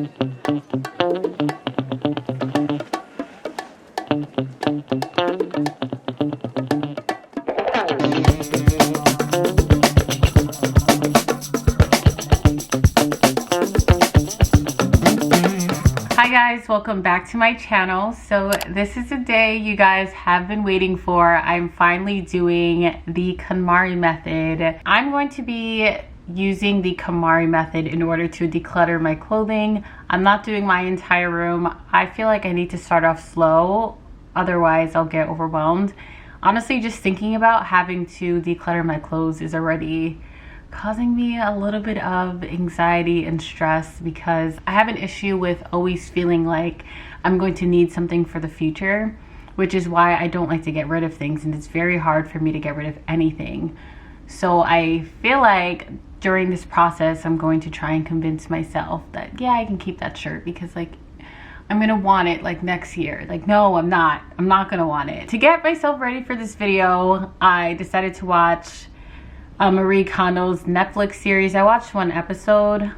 Hi guys, welcome back to my channel. So this is a day you guys have been waiting for. I'm finally doing the KonMari method. I'm going to be using the KonMari method in order to declutter my clothing. I'm not doing my entire room. I feel like I need to start off slow, otherwise I'll get overwhelmed. Honestly, just thinking about having to declutter my clothes is already causing me a little bit of anxiety and stress because I have an issue with always feeling like I'm going to need something for the future, which is why I don't like to get rid of things, and it's very hard for me to get rid of anything. So I feel like during this process I'm going to try and convince myself that yeah, I can keep that shirt because like I'm gonna want it like next year. Like no, I'm not gonna want it. To get myself ready for this video, I decided to watch Marie Kondo's Netflix series. I watched one episode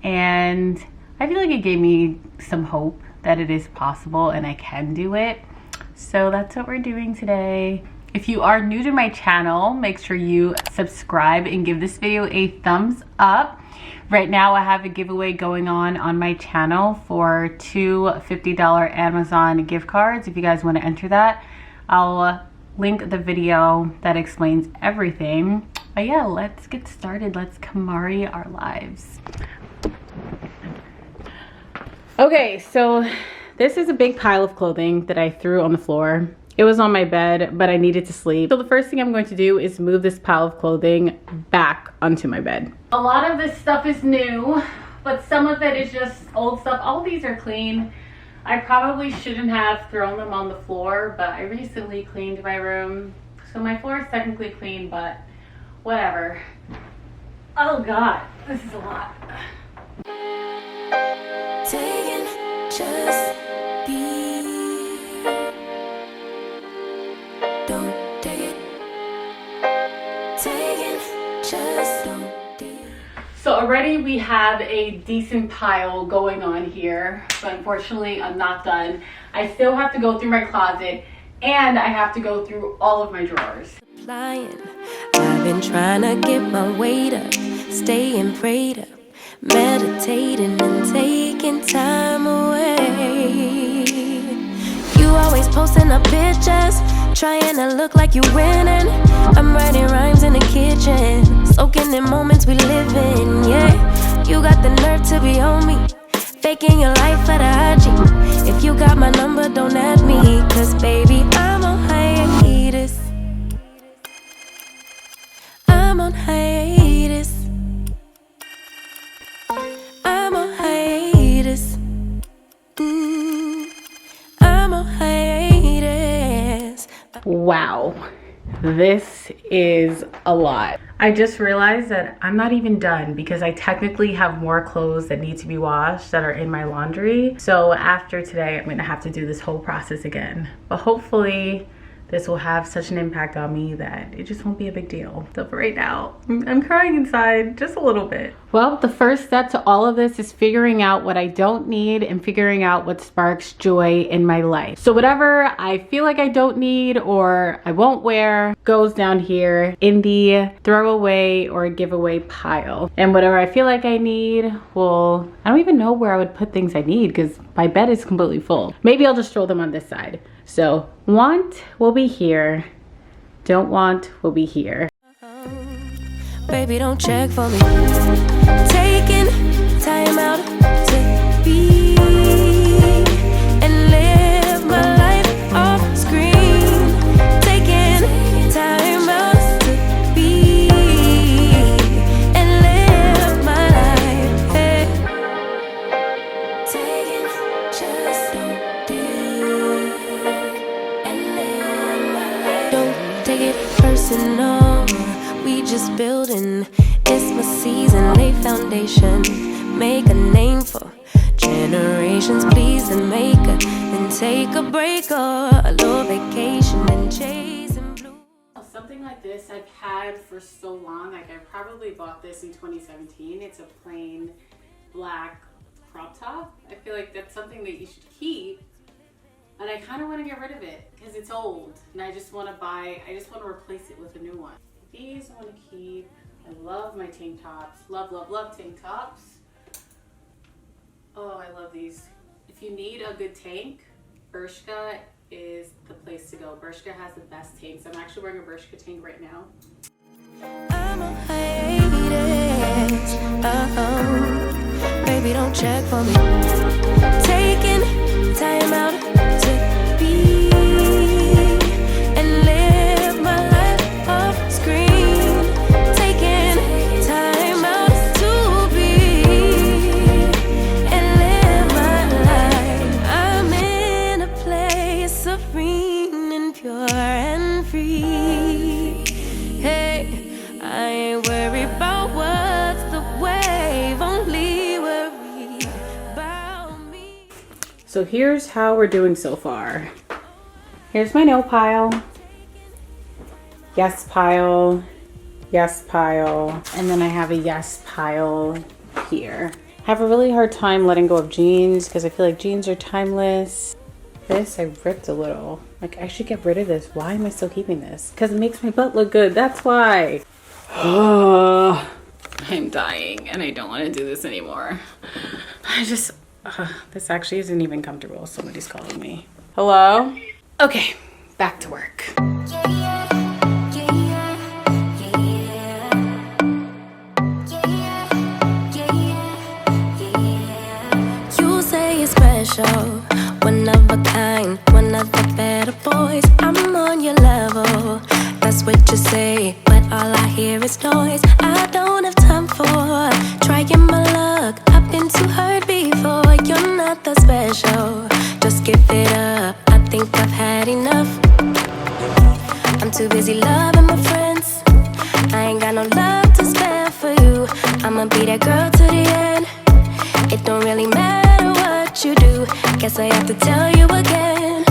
and I feel like it gave me some hope that it is possible and I can do it. So that's what we're doing today. If you are new to my channel, make sure you subscribe and give this video a thumbs up. Right now I have a giveaway going on my channel for 2 $50 Amazon gift cards. If you guys want to enter that, I'll link the video that explains everything. But yeah, let's get started. Let's KonMari our lives. Okay, so this is a big pile of clothing that I threw on the floor. It was on my bed, but I needed to sleep. So the first thing I'm going to do is move this pile of clothing back onto my bed. A lot of this stuff is new, but some of it is just old stuff. All these are clean. I probably shouldn't have thrown them on the floor, but I recently cleaned my room. So my floor is technically clean, but whatever. Oh God, this is a lot. Taking just be. Don't take it. Taking just don't take it. So already we have a decent pile going on here, but unfortunately I'm not done. I still have to go through my closet and I have to go through all of my drawers. I've been trying to get my weight up, staying prayed up, meditating and taking time away. You always posting up pictures, trying to look like you winning. I'm writing rhymes in the kitchen, soaking in moments we live in. Yeah, you got the nerve to be on me, faking your life for the IG. If you got my number, don't add me, cause baby, I'm on hiatus. I'm on hiatus. I'm on hiatus. I'm on hiatus. Wow, this is a lot. I just realized that I'm not even done because I technically have more clothes that need to be washed that are in my laundry. So after today, I'm gonna have to do this whole process again. But hopefully this will have such an impact on me that it just won't be a big deal. So for right now, I'm crying inside just a little bit. Well, the first step to all of this is figuring out what I don't need and figuring out what sparks joy in my life. So whatever I feel like I don't need or I won't wear goes down here in the throwaway or giveaway pile. And whatever I feel like I need, well, I don't even know where I would put things I need because my bed is completely full. Maybe I'll just throw them on this side. So want will be here, don't want will be here. Baby, don't check for me. Taking time out to be and live my life off screen. Taking time out to be and live my life. Hey. Taking just don't be and live my life. Don't take it personal. We just building, it's my season, lay foundation, make a name for generations, please and make a, then take a break or a little vacation and chasing blue. Something like this I've had for so long, like I probably bought this in 2017. It's a plain black crop top. I feel like that's something that you should keep. And I kind of want to get rid of it because it's old and I just want to replace it with a new one. These I want to keep. I love my tank tops. Love, love, love tank tops. Oh, I love these. If you need a good tank, Bershka is the place to go. Bershka has the best tanks. I'm actually wearing a Bershka tank right now. I'm a hiatus. Baby, don't check for me. Taking time out to be and live my life off screen. Taking time out to be and live my life. I'm in a place serene and pure and free. Hey, I ain't worried about what's the wave, only worry about me. So here's how we're doing so far. Here's my no pile. Yes pile. Yes pile. And then I have a yes pile here. I have a really hard time letting go of jeans because I feel like jeans are timeless. This I ripped a little. Like, I should get rid of this. Why am I still keeping this? Because it makes my butt look good. That's why. I'm dying and I don't want to do this anymore. This actually isn't even comfortable. Somebody's calling me. Hello? Okay, back to work. You say it's special, one of a kind, one of the better boys. I'm on your level, that's what you say, but all I hear is noise. I don't have time for trying my luck. I've been too hurt before. You're not that special, just give it up. I think I've had enough. I'm too busy loving my friends. I ain't got no love to spare for you. I'ma be that girl to the end. It don't really matter what you do. Guess I have to tell you again,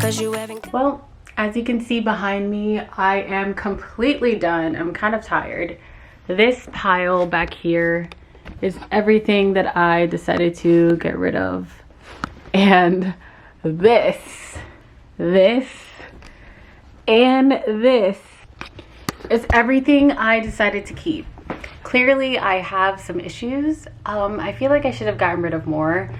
'cause you haven't. Well, as you can see behind me, I am completely done. I'm kind of tired. This pile back here is everything that I decided to get rid of. And this, and this is everything I decided to keep. Clearly, I have some issues. I feel like I should have gotten rid of more,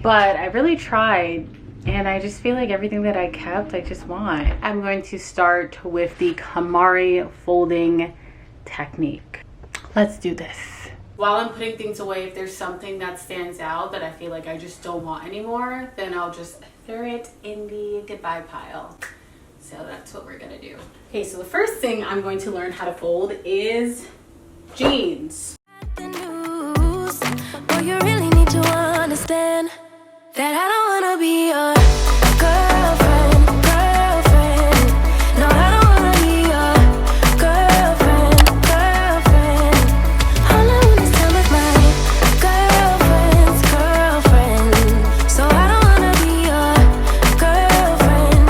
but I really tried. And I just feel like everything that I kept, I just want. I'm going to start with the Konmari folding technique. Let's do this. While I'm putting things away, if there's something that stands out that I feel like I just don't want anymore, then I'll just throw it in the goodbye pile. So that's what we're gonna do. Okay, so the first thing I'm going to learn how to fold is jeans. The news, boy, you really need to understand that I don't wanna be your girlfriend. No, I don't wanna be your girlfriend. All I wanna is time with my girlfriend's girlfriend. So I don't wanna be your girlfriend.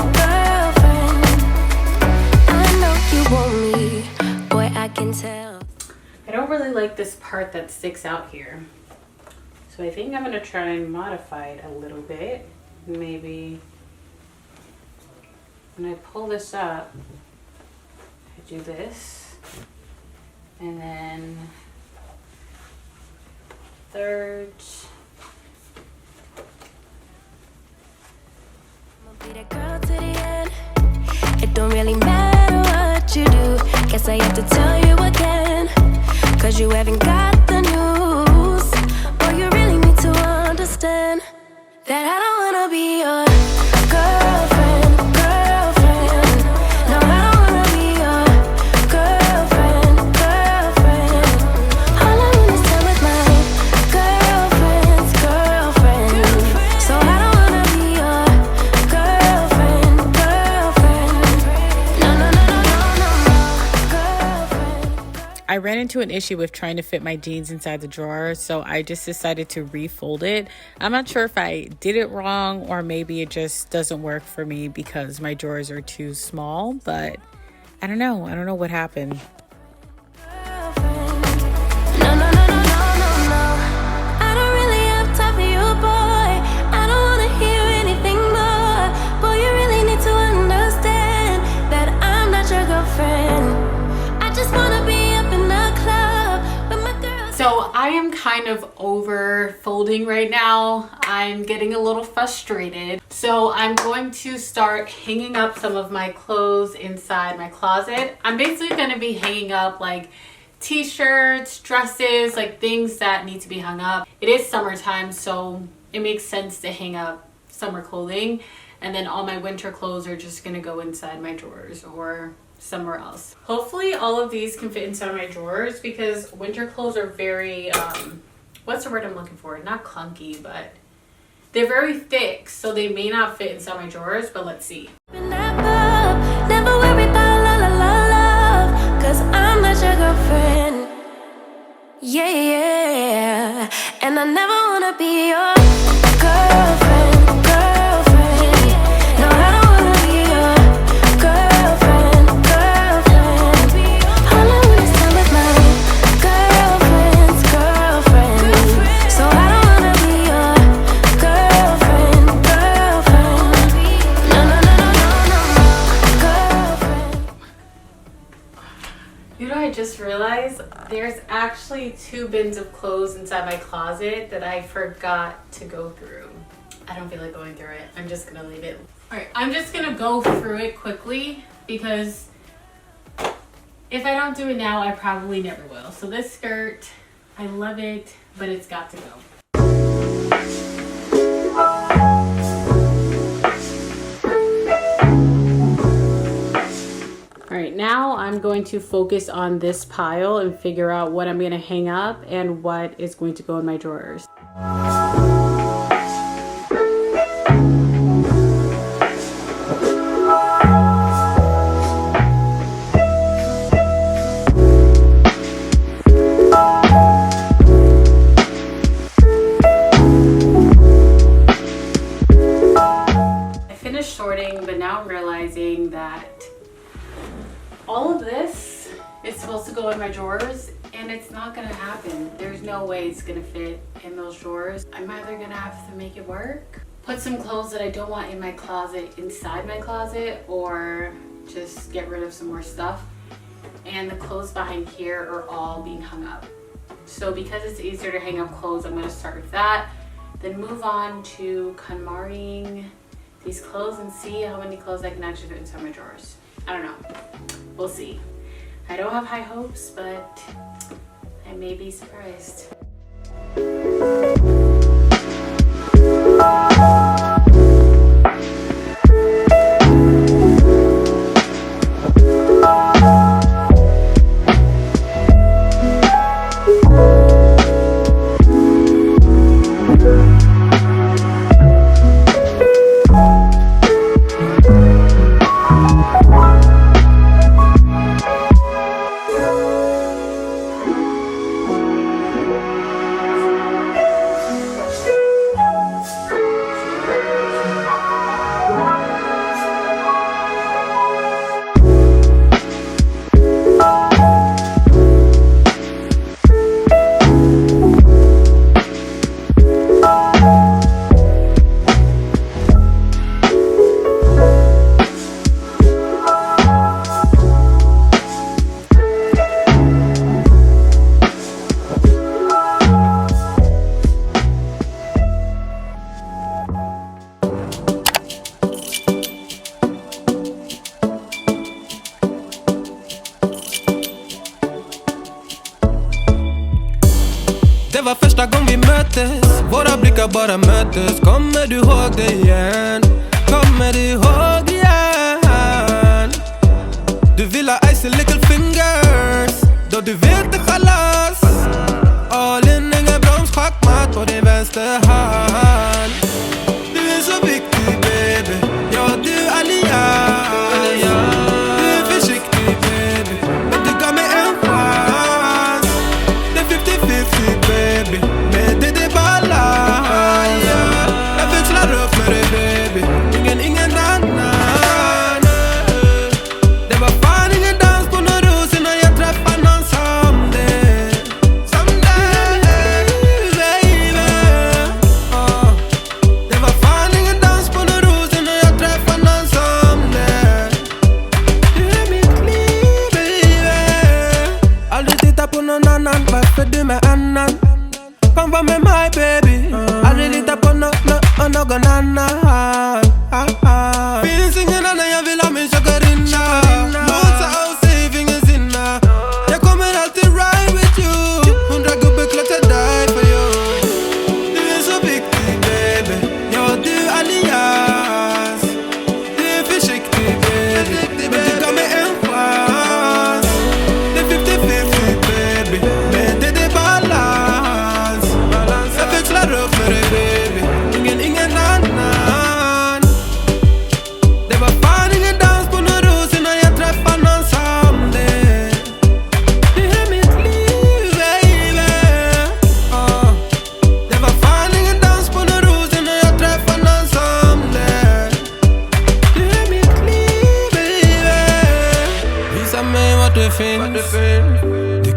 I know you want me, boy, I can tell. I don't really like this part that sticks out here. So I think I'm gonna try and modify it a little bit. Maybe when I pull this up, I do this. And then third. I'ma be that girl to the end. It don't really matter what you do. Guess I have to tell you again, 'cause you haven't got the news. Boy, you really need to understand that I don't wanna be your girlfriend. No, I don't wanna be your girlfriend. All I want is time with my girlfriend's girlfriend. So I don't wanna be your girlfriend. No, girlfriend. I ran into an issue with trying to fit my jeans inside the drawer, so I just decided to refold it. I'm not sure if I did it wrong or maybe it just doesn't work for me because my drawers are too small, but I don't know. I don't know what happened. No. I don't really have time kind of over folding right now. I'm getting a little frustrated. So I'm going to start hanging up some of my clothes inside my closet. I'm basically going to be hanging up like t-shirts, dresses, like things that need to be hung up. It is summertime, so it makes sense to hang up summer clothing. And then all my winter clothes are just going to go inside my drawers or somewhere else. Hopefully all of these can fit inside my drawers because winter clothes are very what's the word I'm looking for, not clunky, but they're very thick, so they may not fit inside my drawers, but let's see. Never worry about love, 'cause I'm not your girlfriend. Yeah, and I never wanna be your girlfriend. No, I don't wanna be your girlfriend. All I wanna spend with my girlfriend. So I don't wanna be your girlfriend. No, girlfriend. You know, I just realized there's actually 2 bins of clothes inside my closet that I forgot to go through. I don't feel like going through it. I'm just gonna leave it. All right, I'm just gonna go through it quickly because if I don't do it now, I probably never will. So this skirt, I love it, but it's got to go. All right, now I'm going to focus on this pile and figure out what I'm gonna hang up and what is going to go in my drawers. But now I'm realizing that all of this is supposed to go in my drawers and it's not gonna happen. There's no way it's gonna fit in those drawers. I'm either gonna have to make it work, put some clothes that I don't want in my closet inside my closet, or just get rid of some more stuff. And the clothes behind here are all being hung up. So because it's easier to hang up clothes, I'm gonna start with that, then move on to KonMariing these clothes and see how many clothes I can actually fit inside my drawers. I don't know. We'll see. I don't have high hopes, but I may be surprised. var första gång vi möttes. Våra blickar bara möttes. Kommer du ihåg det igen? Kommer du ihåg igen? Du vill ha icy little fingers. Då du vet det chalas. All in, ingen broms, schackmatt på din vänster hand. Du är så viktig baby. Ja, du är allians. Du är försiktig baby. Men du gav mig en chans. Det är 50-50 baby. Men det är balans. Jag växlar upp med dig baby. Ingen annan. Det var fan ingen dans på någon ros innan jag träffade någon som dig. Som dig baby.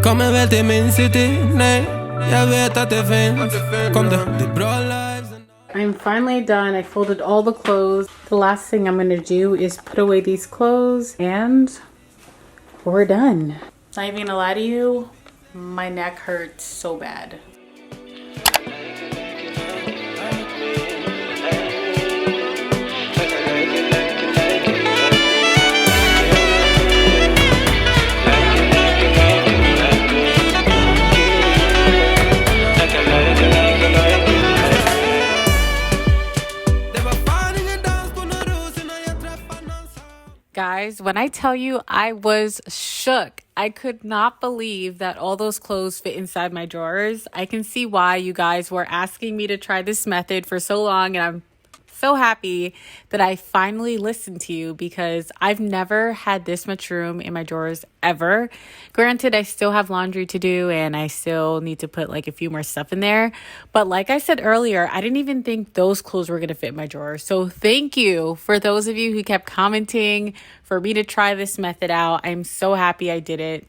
kommer väl till min city, nej. Jag vet att det finns. Kom då, det är bra lives. I'm finally done. I folded all the clothes. The last thing I'm gonna do is put away these clothes and we're done. Not even gonna lie to you, my neck hurts so bad. Guys, when I tell you I was shook, I could not believe that all those clothes fit inside my drawers. I can see why you guys were asking me to try this method for so long, and I'm so happy that I finally listened to you because I've never had this much room in my drawers ever. Granted, I still have laundry to do and I still need to put like a few more stuff in there. But like I said earlier, I didn't even think those clothes were going to fit in my drawers. So thank you for those of you who kept commenting for me to try this method out. I'm so happy I did it.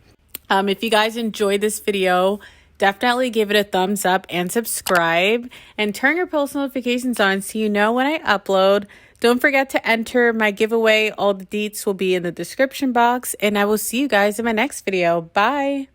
If you guys enjoyed this video, definitely give it a thumbs up and subscribe and turn your post notifications on so you know when I upload. Don't forget to enter my giveaway. All the deets will be in the description box, and I will see you guys in my next video. Bye.